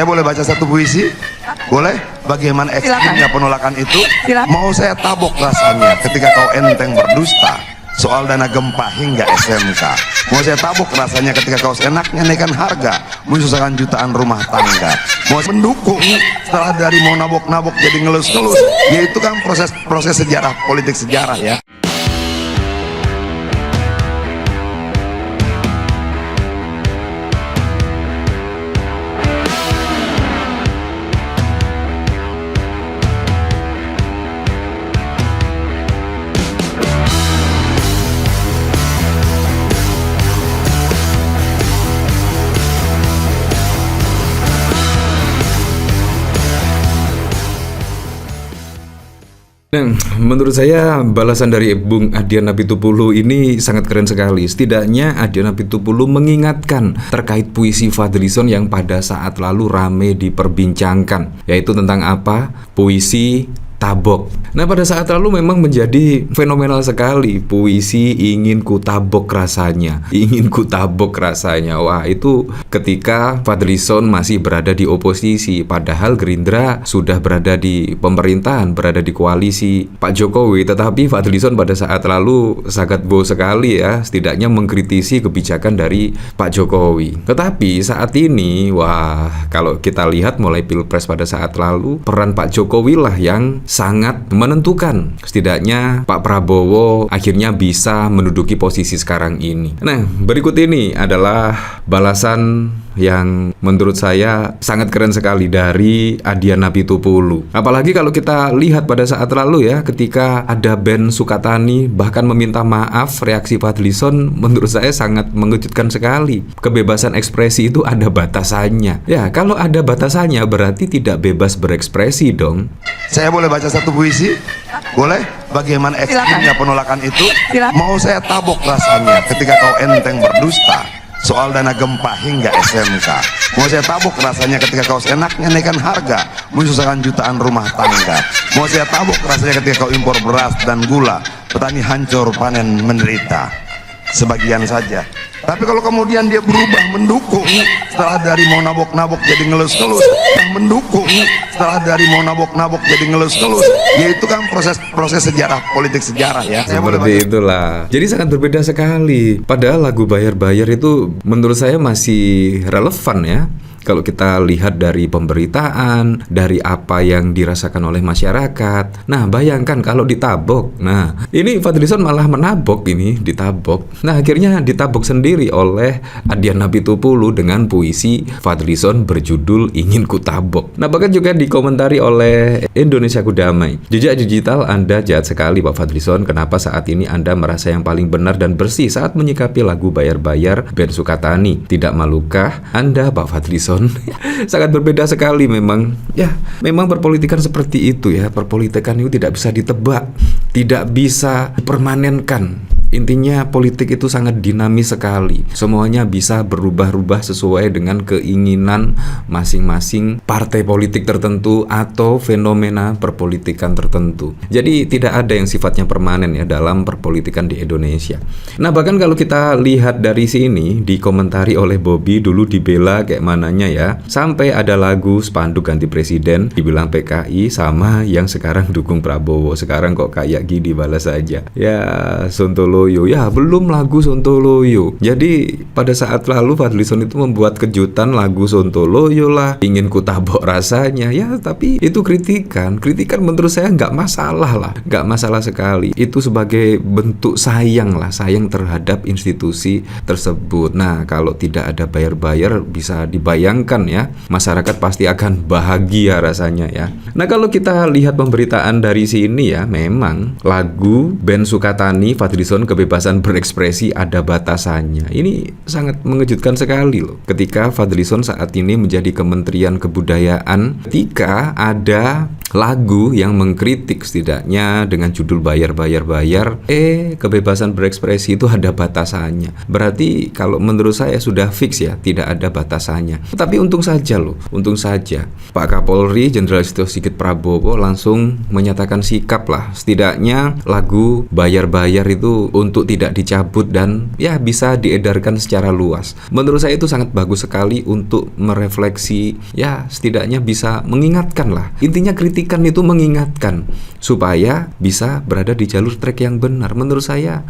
Saya boleh baca satu puisi? Boleh? Bagaimana ekstrimnya penolakan itu? Mau saya tabok rasanya ketika kau enteng berdusta soal dana gempa hingga SMK. Mau saya tabok rasanya ketika kau seenaknya naikkan harga menyusahkan jutaan rumah tangga. Mau mendukung setelah dari mau nabok-nabok jadi ngelus-ngelus. Ya itu kan proses sejarah, politik sejarah ya. Nah, menurut saya balasan dari Bung Adhian Apitupulu ini sangat keren sekali. Setidaknya Adhian Apitupulu mengingatkan terkait puisi Fadlizon yang pada saat lalu rame diperbincangkan, yaitu tentang apa? Puisi tabok. Nah, pada saat lalu memang menjadi fenomenal sekali puisi ingin ku tabok rasanya. Ingin ku tabok rasanya. Wah, itu ketika Fadlizon masih berada di oposisi, padahal Gerindra sudah berada di pemerintahan, berada di koalisi Pak Jokowi, tetapi Fadlizon pada saat lalu sangat bow sekali ya, setidaknya mengkritisi kebijakan dari Pak Jokowi. Tetapi saat ini, wah, kalau kita lihat mulai Pilpres pada saat lalu, peran Pak Jokowi lah yang sangat menentukan. Setidaknya Pak Prabowo akhirnya bisa menduduki posisi sekarang ini. Nah, berikut ini adalah balasan yang menurut saya sangat keren sekali dari Adhian Apitupulu. Apalagi kalau kita lihat pada saat lalu ya, ketika ada Ben Sukatani bahkan meminta maaf, reaksi Fadlizon menurut saya sangat mengejutkan sekali. Kebebasan ekspresi itu ada batasannya. Ya, kalau ada batasannya berarti tidak bebas berekspresi dong. Saya boleh baca satu puisi? Boleh? Bagaimana ekstrimnya penolakan itu? Mau saya tabok rasanya ketika kau enteng berdusta soal dana gempa hingga SMK. Mau saya tabok rasanya ketika kau seenaknya naikkan harga menyusahkan jutaan rumah tangga. Mau saya tabok rasanya ketika kau impor beras dan gula, petani hancur panen menderita. Sebagian saja. Tapi kalau kemudian dia berubah mendukung setelah dari mau nabok-nabok jadi ngelus-ngelus, mendukung setelah dari mau nabok-nabok jadi ngelus-ngelus, ya itu kan proses sejarah, politik sejarah ya. Seperti itulah. Jadi sangat berbeda sekali. Padahal lagu Bayar-Bayar itu menurut saya masih relevan ya. Kalau kita lihat dari pemberitaan, dari apa yang dirasakan oleh masyarakat. Nah, bayangkan kalau ditabok. Nah, ini Fadlizon malah menabok ini, ditabok. Nah, akhirnya ditabok sendiri oleh Adhian Apitupulu dengan puisi Fadlizon berjudul Ingin Ku Tabok. Nah, bahkan juga dikomentari oleh Indonesiaku Damai. Jejak digital Anda jahat sekali Pak Fadlizon. Kenapa saat ini Anda merasa yang paling benar dan bersih saat menyikapi lagu Bayar-Bayar Ben Sukatani? Tidak malukah Anda Pak Fadlizon? Sangat berbeda sekali memang. Ya, memang perpolitikan seperti itu ya. Perpolitikan itu tidak bisa ditebak, tidak bisa dipermanenkan. Intinya politik itu sangat dinamis sekali. Semuanya bisa berubah-ubah sesuai dengan keinginan masing-masing partai politik tertentu atau fenomena perpolitikan tertentu. Jadi tidak ada yang sifatnya permanen ya dalam perpolitikan di Indonesia. Nah, bahkan kalau kita lihat dari sini dikomentari oleh Bobby dulu dibela kayak mananya ya. Sampai ada lagu spanduk ganti presiden dibilang PKI sama yang sekarang dukung Prabowo. Sekarang kok kayak gini balas saja. Ya, Sontoloyo. Ya, belum lagu Sontoloyo. Jadi pada saat lalu Fadlizon itu membuat kejutan lagu Sontoloyo lah, ingin ku tabok rasanya. Ya, tapi itu kritikan menurut saya nggak masalah lah, nggak masalah sekali. Itu sebagai bentuk sayang lah, sayang terhadap institusi tersebut. Nah, kalau tidak ada bayar-bayar bisa dibayangkan ya, masyarakat pasti akan bahagia rasanya ya. Nah, kalau kita lihat pemberitaan dari sini ya, memang lagu Ben Sukatani Fadlizon kebebasan berekspresi ada batasannya. Ini sangat mengejutkan sekali loh. Ketika Fadlizon saat ini menjadi Kementerian Kebudayaan, ketika ada lagu yang mengkritik setidaknya dengan judul bayar, kebebasan berekspresi itu ada batasannya. Berarti kalau menurut saya sudah fix ya, tidak ada batasannya. Tapi untung saja Pak Kapolri Jenderal Listio Sigit Prabowo langsung menyatakan sikap lah. Setidaknya lagu bayar itu untuk tidak dicabut dan ya bisa diedarkan secara luas. Menurut saya itu sangat bagus sekali untuk merefleksi, ya setidaknya bisa mengingatkan lah. Intinya kritikan itu mengingatkan supaya bisa berada di jalur trek yang benar. Menurut saya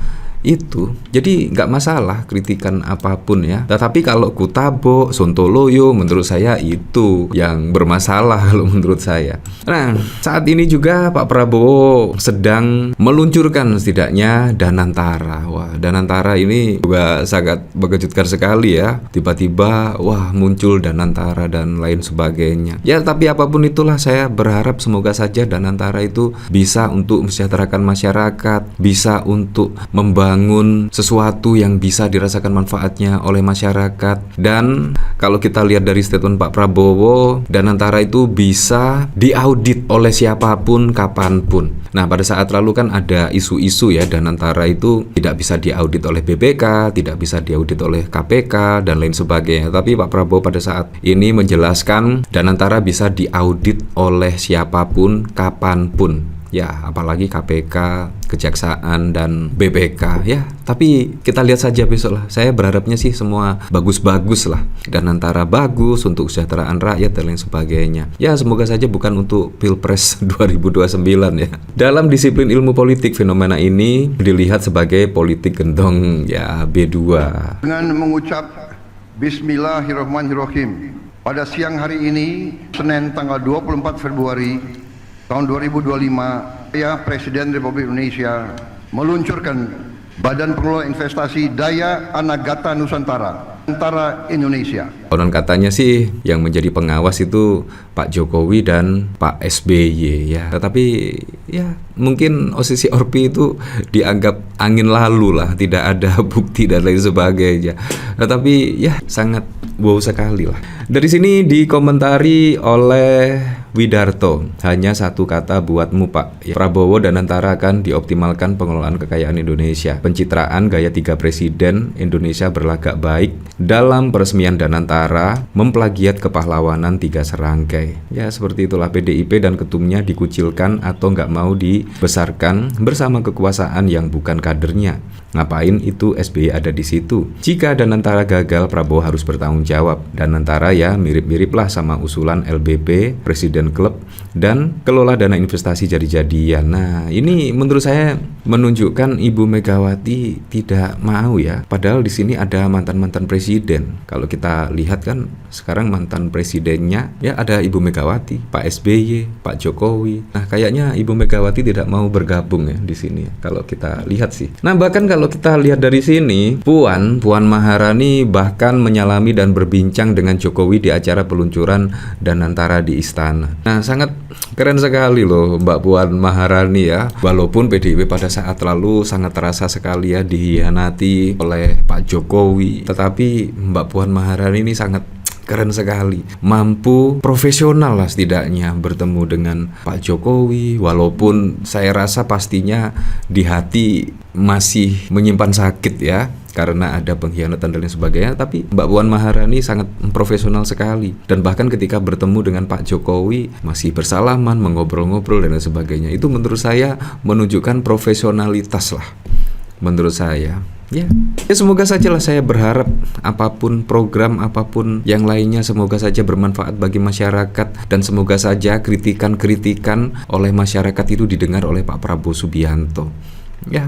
itu, jadi nggak masalah kritikan apapun ya. Tetapi kalau Kutabok, Sontoloyo, menurut saya itu yang bermasalah kalau menurut saya. Nah, saat ini juga Pak Prabowo sedang meluncurkan setidaknya Danantara. Wah, Danantara ini juga sangat mengejutkan sekali ya. Tiba-tiba, wah muncul Danantara dan lain sebagainya. Ya, tapi apapun itulah saya berharap semoga saja Danantara itu bisa untuk mensejahterakan masyarakat, bisa untuk membangun sesuatu yang bisa dirasakan manfaatnya oleh masyarakat. Dan kalau kita lihat dari statement Pak Prabowo, Danantara itu bisa diaudit oleh siapapun kapanpun. Nah, pada saat lalu kan ada isu-isu ya, Danantara itu tidak bisa diaudit oleh BPK, tidak bisa diaudit oleh KPK dan lain sebagainya. Tapi Pak Prabowo pada saat ini menjelaskan Danantara bisa diaudit oleh siapapun kapanpun. Ya, apalagi KPK, Kejaksaan, dan BPK ya. Tapi kita lihat saja besok lah. Saya berharapnya sih semua bagus-bagus lah. Danantara bagus untuk kesejahteraan rakyat dan lain sebagainya. Ya, semoga saja bukan untuk Pilpres 2029 ya. Dalam disiplin ilmu politik, fenomena ini dilihat sebagai politik gendong ya B2. Dengan mengucap Bismillahirrahmanirrahim, pada siang hari ini, Senin tanggal 24 Februari tahun 2025, saya Presiden Republik Indonesia meluncurkan Badan Pengelola Investasi Daya Anagata Nusantara antara Indonesia. Konon katanya sih yang menjadi pengawas itu Pak Jokowi dan Pak SBY ya. Tetapi ya mungkin OSISI ORPI itu dianggap angin lalu lah, tidak ada bukti dan lain sebagainya. Tetapi ya sangat wow sekali lah. Dari sini dikomentari oleh Widarto, hanya satu kata buatmu Pak. Ya, Prabowo dan Danantara akan dioptimalkan pengelolaan kekayaan Indonesia. Pencitraan gaya 3 presiden Indonesia berlagak baik dalam peresmian Danantara memplagiat kepahlawanan 3 serangkai. Ya seperti itulah, PDIP dan ketumnya dikucilkan atau nggak mau dibesarkan bersama kekuasaan yang bukan kadernya. Ngapain itu SBY ada di situ? Jika Danantara gagal, Prabowo harus bertanggung jawab. Danantara ya mirip-mirip lah sama usulan LBP, Presiden Klub, dan kelola dana investasi jadi-jadian. Nah, ini menurut saya menunjukkan Ibu Megawati tidak mau ya. Padahal di sini ada mantan-mantan presiden. Kalau kita lihat kan sekarang mantan presidennya ya ada Ibu Megawati, Pak SBY, Pak Jokowi. Nah, kayaknya Ibu Megawati tidak mau bergabung ya di sini. Kalau kita lihat sih. Nah, bahkan kalau kita lihat dari sini, Puan Maharani bahkan menyalami dan berbincang dengan Jokowi di acara peluncuran Danantara di Istana. Nah, sangat keren sekali loh Mbak Puan Maharani ya. Walaupun PDIP pada saat lalu sangat terasa sekali ya dihianati oleh Pak Jokowi, tetapi Mbak Puan Maharani ini sangat keren sekali, mampu profesional lah setidaknya bertemu dengan Pak Jokowi. Walaupun saya rasa pastinya di hati masih menyimpan sakit ya karena ada pengkhianatan dan lain sebagainya, tapi Mbak Puan Maharani sangat profesional sekali. Dan bahkan ketika bertemu dengan Pak Jokowi masih bersalaman, mengobrol-ngobrol dan lain sebagainya. Itu menurut saya menunjukkan profesionalitas lah menurut saya. Ya, semoga saja lah, saya berharap apapun program, apapun yang lainnya, semoga saja bermanfaat bagi masyarakat. Dan semoga saja kritikan-kritikan oleh masyarakat itu didengar oleh Pak Prabowo Subianto. Ya,